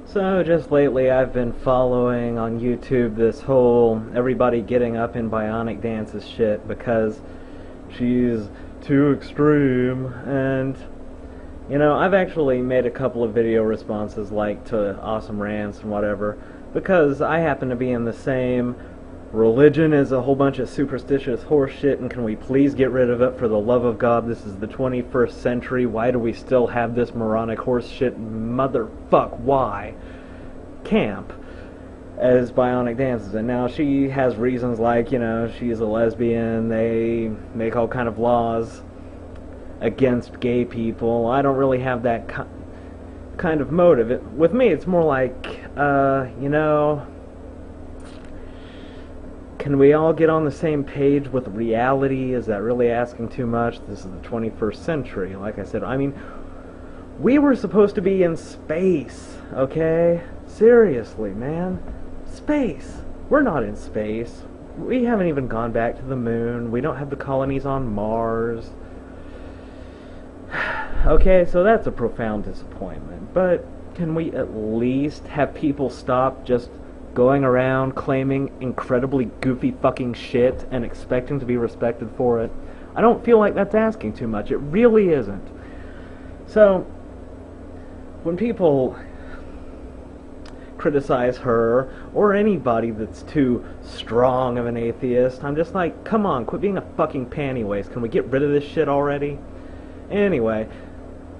So just lately I've been following on YouTube this whole everybody getting up in bionic dances shit because she's too extreme. And you know, I've actually made a couple of video responses like to awesome rants and whatever because I happen to be in the same religion is a whole bunch of superstitious horse shit, and can we please get rid of it for the love of God? This is the 21st century. Why do we still have this moronic horse shit motherfuck why camp as bionic dances? And now she has reasons like, you know, she's a lesbian, they make all kind of laws against gay people. I don't really have that kind of motive. With me it's more like, you know, can we all get on the same page with reality? Is that really asking too much? This is the 21st century. Like I said, I mean, we were supposed to be in space, okay? Seriously, man. Space. We're not in space. We haven't even gone back to the moon. We don't have the colonies on Mars. Okay, so that's a profound disappointment. But can we at least have people stop just going around claiming incredibly goofy fucking shit and expecting to be respected for it? I don't feel like that's asking too much. It really isn't. So, when people criticize her or anybody that's too strong of an atheist, I'm just like, come on, quit being a fucking panty waste. Can we get rid of this shit already? Anyway,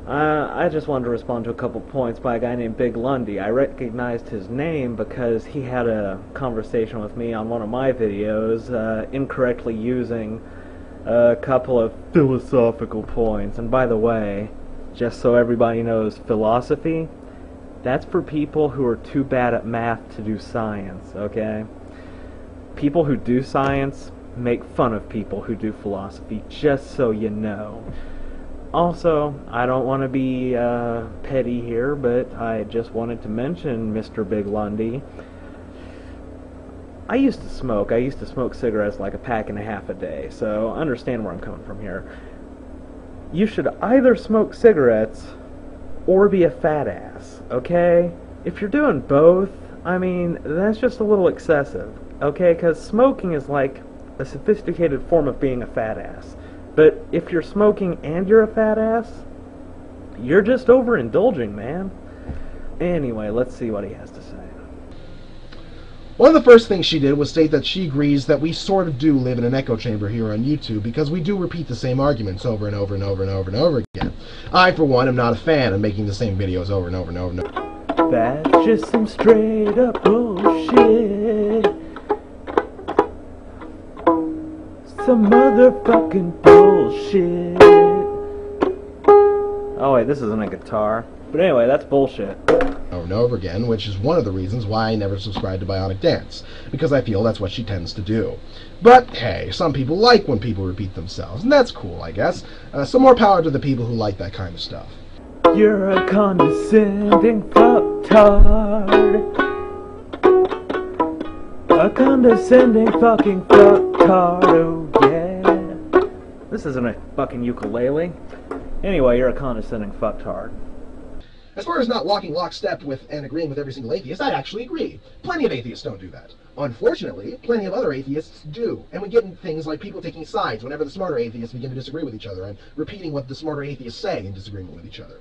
I just wanted to respond to a couple points by a guy named Big Lundy. I recognized his name because he had a conversation with me on one of my videos, incorrectly using a couple of philosophical points. And by the way, just so everybody knows, philosophy, that's for people who are too bad at math to do science, okay? People who do science make fun of people who do philosophy, just so you know. Also, I don't want to be petty here, but I just wanted to mention Mr. Big Lundy. I used to smoke. I used to smoke cigarettes like a pack and a half a day, so understand where I'm coming from here. You should either smoke cigarettes or be a fat ass, okay? If you're doing both, I mean, that's just a little excessive, okay? Because smoking is like a sophisticated form of being a fat ass. But if you're smoking and you're a fat ass, you're just overindulging, man. Anyway, let's see what he has to say. One of the first things she did was state that she agrees that we sort of do live in an echo chamber here on YouTube because we do repeat the same arguments over and over and over and over and over again. I, for one, am not a fan of making the same videos over and over and over and over. That's just some straight up bullshit. Some motherfucking bullshit. Oh wait, this isn't a guitar. But anyway, that's bullshit. Over and over again, which is one of the reasons why I never subscribed to Bionic Dance, because I feel that's what she tends to do. But hey, some people like when people repeat themselves, and that's cool, I guess. So more power to the people who like that kind of stuff. You're a condescending fucktard. A condescending fucking fucktard, oh yeah. This isn't a fucking ukulele. Anyway, you're a condescending fucktard. As far as not walking lockstep with and agreeing with every single atheist, I actually agree. Plenty of atheists don't do that. Unfortunately, plenty of other atheists do. And we get into things like people taking sides whenever the smarter atheists begin to disagree with each other and repeating what the smarter atheists say in disagreement with each other.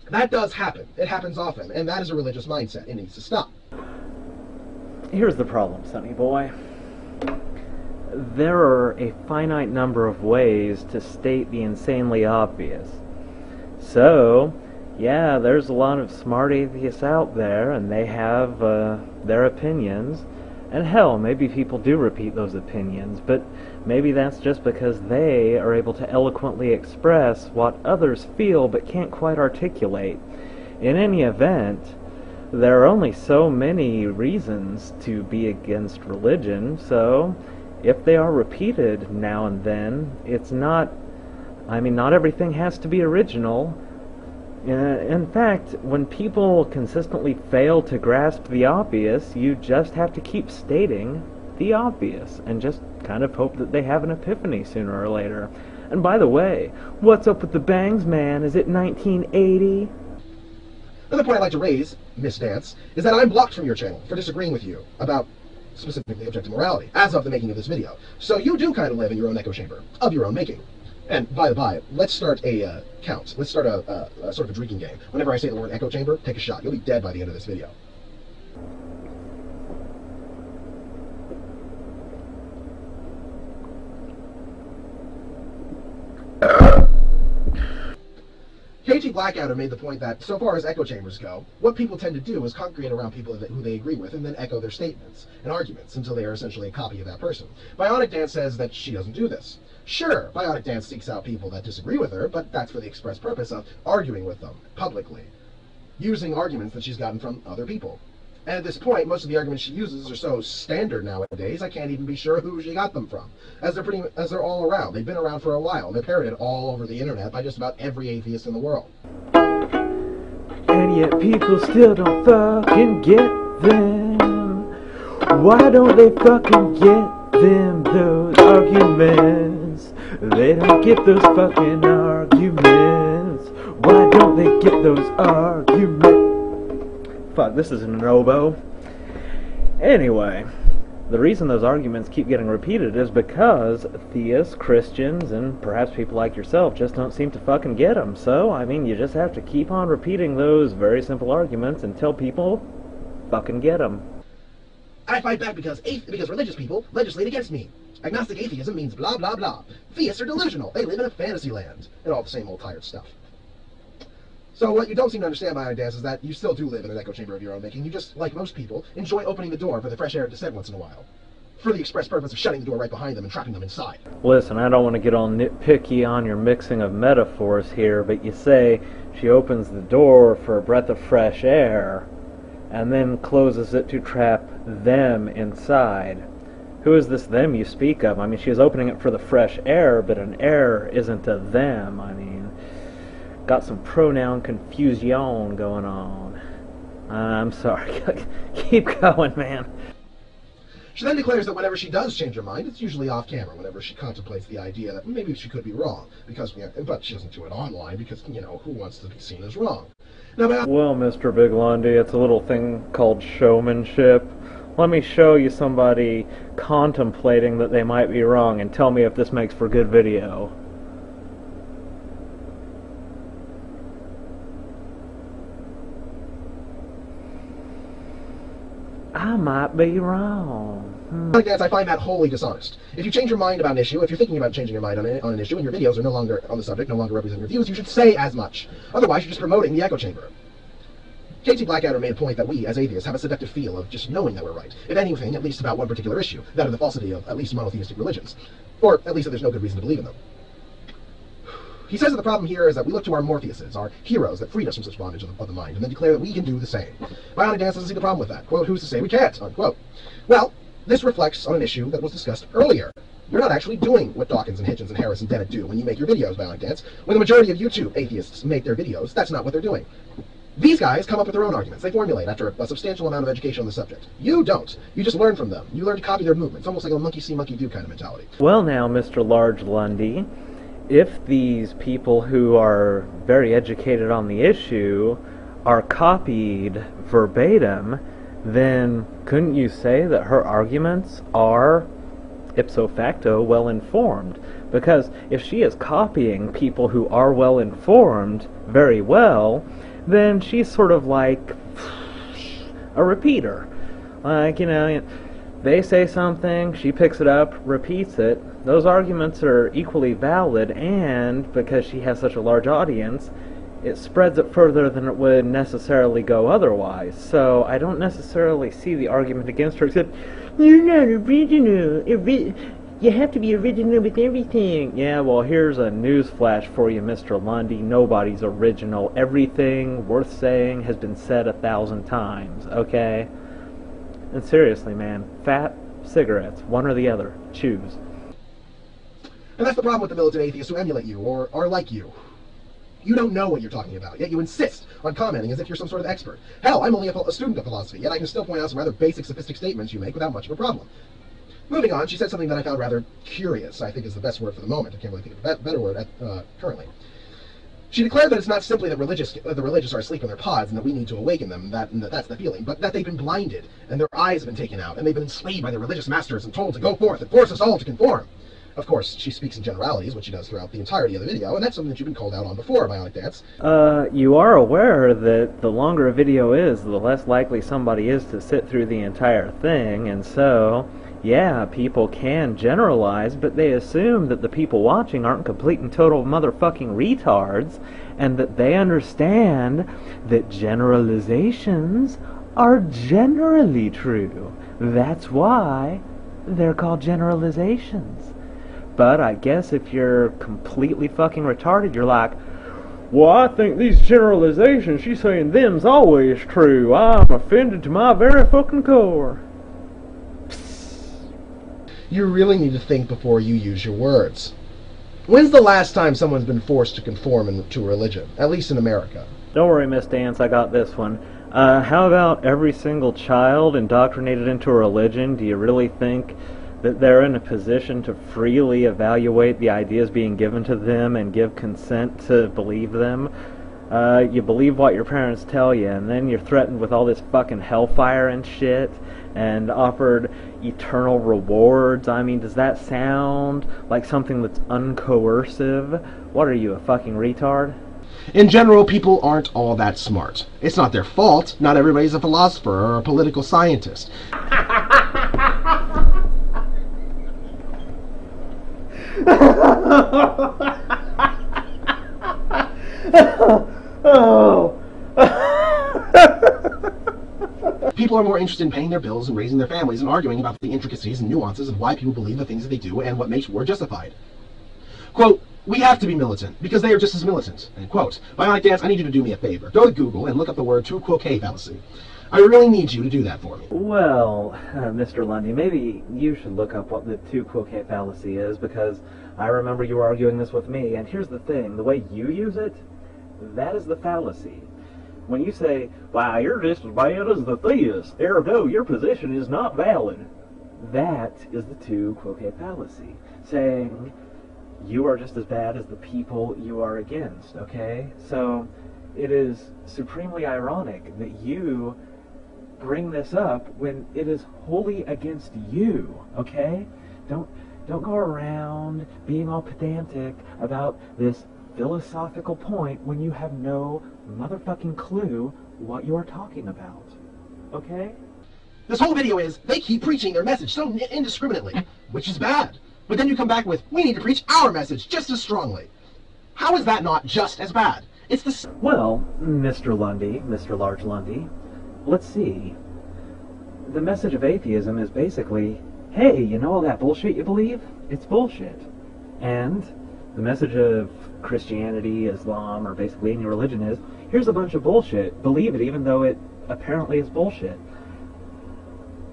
That does happen. It happens often, and that is a religious mindset. It needs to stop. Here's the problem, sonny boy. There are a finite number of ways to state the insanely obvious. So, yeah, there's a lot of smart atheists out there, and they have their opinions. And hell, maybe people do repeat those opinions, but maybe that's just because they are able to eloquently express what others feel but can't quite articulate. In any event, there are only so many reasons to be against religion, so if they are repeated now and then, it's not, I mean, not everything has to be original. In fact, when people consistently fail to grasp the obvious, you just have to keep stating the obvious and just kind of hope that they have an epiphany sooner or later. And by the way, what's up with the bangs, man? Is it 1980? Another point I'd like to raise, Miss Dance, is that I'm blocked from your channel for disagreeing with you about specifically objective morality, as of the making of this video. So you do kind of live in your own echo chamber, of your own making. And by the by, let's start a count. Let's start a sort of a drinking game. Whenever I say the word echo chamber, take a shot. You'll be dead by the end of this video. KT Blackadder made the point that, so far as echo chambers go, what people tend to do is congregate around people who they agree with and then echo their statements and arguments until they are essentially a copy of that person. Bionic Dance says that she doesn't do this. Sure, Bionic Dance seeks out people that disagree with her, but that's for the express purpose of arguing with them, publicly, using arguments that she's gotten from other people. And at this point, most of the arguments she uses are so standard nowadays, I can't even be sure who she got them from, as they're all around. They've been around for a while, and they're parroted all over the internet by just about every atheist in the world. And yet people still don't fucking get them. Why don't they fucking get them, those arguments? They don't get those fucking arguments. Why don't they get those arguments? Fuck, this is an oboe. Anyway, the reason those arguments keep getting repeated is because theists, Christians, and perhaps people like yourself just don't seem to fucking get them. So, I mean, you just have to keep on repeating those very simple arguments until people fucking get them. I fight back because religious people legislate against me. Agnostic atheism means blah blah blah. Theists are delusional. They live in a fantasy land. And all the same old tired stuff. So what you don't seem to understand, Bionic Dance, is that you still do live in an echo chamber of your own making. You just, like most people, enjoy opening the door for the fresh air to descend once in a while, for the express purpose of shutting the door right behind them and trapping them inside. Listen, I don't want to get all nitpicky on your mixing of metaphors here, but you say she opens the door for a breath of fresh air, and then closes it to trap them inside. Who is this them you speak of? I mean, she is opening it for the fresh air, but an air isn't a them. I mean, got some pronoun confusion going on. I'm sorry. Keep going, man. She then declares that whenever she does change her mind, it's usually off camera, whenever she contemplates the idea that maybe she could be wrong, but she doesn't do it online because, you know, who wants to be seen as wrong? Now, well, Mr. Big Lundy, it's a little thing called showmanship. Let me show you somebody contemplating that they might be wrong and tell me if this makes for good video. I might be wrong. Like that, I find that wholly dishonest. If you change your mind about an issue, if you're thinking about changing your mind on an issue, and your videos are no longer on the subject, no longer represent your views, you should say as much. Otherwise, you're just promoting the echo chamber. KT Blackadder made a point that we, as atheists, have a seductive feel of just knowing that we're right. If anything, at least about one particular issue, that of the falsity of at least monotheistic religions. Or at least that there's no good reason to believe in them. He says that the problem here is that we look to our Morpheuses, our heroes that freed us from such bondage of the mind, and then declare that we can do the same. Bionic Dance doesn't see the problem with that. Quote, who's to say we can't? Unquote. Well, this reflects on an issue that was discussed earlier. You're not actually doing what Dawkins and Hitchens and Harris and Dennett do when you make your videos, Bionic Dance. When the majority of YouTube atheists make their videos, that's not what they're doing. These guys come up with their own arguments. They formulate after a substantial amount of education on the subject. You don't. You just learn from them. You learn to copy their movements. Almost like a monkey see, monkey do kind of mentality. Well now, Mr. Large Lundy, if these people who are very educated on the issue are copied verbatim, then couldn't you say that her arguments are ipso facto well-informed? Because if she is copying people who are well-informed very well, then she's sort of like a repeater. Like, you know, they say something, she picks it up, repeats it. Those arguments are equally valid, and because she has such a large audience, it spreads it further than it would necessarily go otherwise. So I don't necessarily see the argument against her, except, you're not original. You have to be original with everything. Yeah, well, here's a news flash for you, Mr. Lundy. Nobody's original. Everything worth saying has been said 1,000 times, okay? And seriously, man, fat, cigarettes, one or the other. Choose. And that's the problem with the militant atheists who emulate you, or are like you. You don't know what you're talking about, yet you insist on commenting as if you're some sort of expert. Hell, I'm only a student of philosophy, yet I can still point out some rather basic, sophisticated statements you make without much of a problem. Moving on, she said something that I found rather curious, I think is the best word for the moment. I can't really think of a better word currently. She declared that it's not simply that the religious are asleep in their pods and that we need to awaken them, and that's the feeling, but that they've been blinded, and their eyes have been taken out, and they've been enslaved by their religious masters and told to go forth and force us all to conform. Of course, she speaks in generalities, which she does throughout the entirety of the video, and that's something that you've been called out on before, Bionic Dance. You are aware that the longer a video is, the less likely somebody is to sit through the entire thing, and so, yeah, people can generalize, but they assume that the people watching aren't complete and total motherfucking retards, and that they understand that generalizations are generally true. That's why they're called generalizations. But I guess if you're completely fucking retarded, you're like, well, I think these generalizations, she's saying them's always true. I'm offended to my very fucking core. You really need to think before you use your words. When's the last time someone's been forced to conform to a religion? At least in America. Don't worry, Miss Dance, I got this one. How about every single child indoctrinated into a religion? Do you really think that they're in a position to freely evaluate the ideas being given to them and give consent to believe them? You believe what your parents tell you, and then you're threatened with all this fucking hellfire and shit, and offered eternal rewards. I mean, does that sound like something that's uncoercive? What are you, a fucking retard? In general, people aren't all that smart. It's not their fault. Not everybody's a philosopher or a political scientist. People are more interested in paying their bills and raising their families and arguing about the intricacies and nuances of why people believe the things that they do and what makes war justified. Quote, we have to be militant because they are just as militant. End quote. Bionic Dance, I need you to do me a favor. Go to Google and look up the word tu quoque fallacy. I really need you to do that for me. Well, Mr. Lundy, maybe you should look up what the tu quoque fallacy is, because I remember you were arguing this with me, and here's the thing, the way you use it, that is the fallacy. When you say, why, you're just as bad as the theist, ergo your position is not valid, that is the tu quoque fallacy, saying you are just as bad as the people you are against, okay? So it is supremely ironic that you bring this up when it is wholly against you, okay? Don't go around being all pedantic about this philosophical point when you have no motherfucking clue what you are talking about, okay? This whole video is, they keep preaching their message so indiscriminately, which is bad. But then you come back with, we need to preach our message just as strongly. How is that not just as bad? It's the... Well, Mr. Lundy, Mr. Large Lundy, let's see. The message of atheism is basically, hey, you know all that bullshit you believe? It's bullshit. And the message of Christianity, Islam, or basically any religion is, here's a bunch of bullshit. Believe it even though it apparently is bullshit.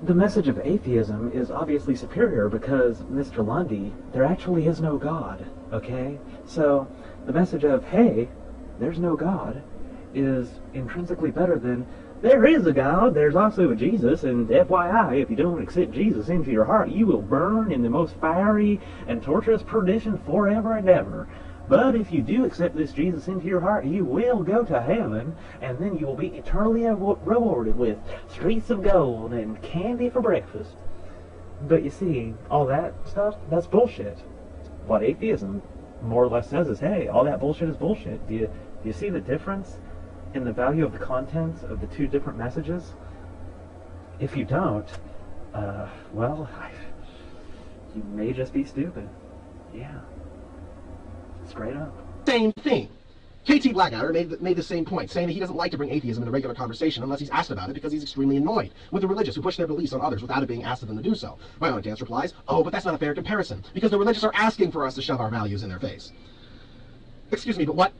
The message of atheism is obviously superior because, Mr. Lundy, there actually is no God, okay? So, the message of, hey, there's no God, is intrinsically better than, there is a God, there's also a Jesus, and FYI, if you don't accept Jesus into your heart, you will burn in the most fiery and torturous perdition forever and ever. But if you do accept this Jesus into your heart, you will go to heaven, and then you will be eternally rewarded with streets of gold and candy for breakfast. But you see, all that stuff, that's bullshit. What atheism more or less says is, hey, all that bullshit is bullshit. Do you see the difference in the value of the content of the two different messages? If you don't, well, you may just be stupid. Yeah. Straight up. Same thing. KT Blackadder made the same point, saying that he doesn't like to bring atheism into regular conversation unless he's asked about it because he's extremely annoyed with the religious who push their beliefs on others without it being asked of them to do so. Bionic Dance replies, oh, but that's not a fair comparison, because the religious are asking for us to shove our values in their face. Excuse me, but what?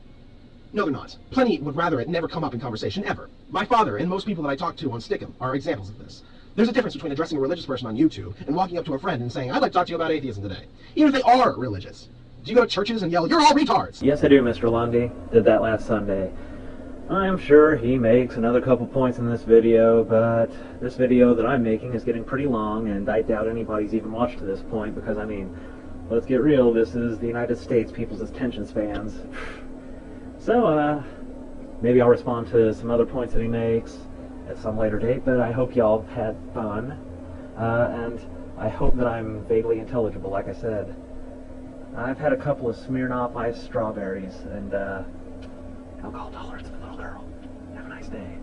No, they're not. Plenty would rather it never come up in conversation, ever. My father and most people that I talk to on Stickum are examples of this. There's a difference between addressing a religious person on YouTube and walking up to a friend and saying, I'd like to talk to you about atheism today, even if they are religious. Do you go to churches and yell, you're all retards? Yes, I do, Mr. Lundy. Did that last Sunday. I'm sure he makes another couple points in this video, but this video that I'm making is getting pretty long, and I doubt anybody's even watched to this point, because, I mean, let's get real, this is the United States, people's attention spans. So, maybe I'll respond to some other points that he makes at some later date, but I hope y'all had fun, and I hope that I'm vaguely intelligible, like I said. I've had a couple of Smirnoff Ice strawberries, and alcohol tolerance of a little girl. Have a nice day.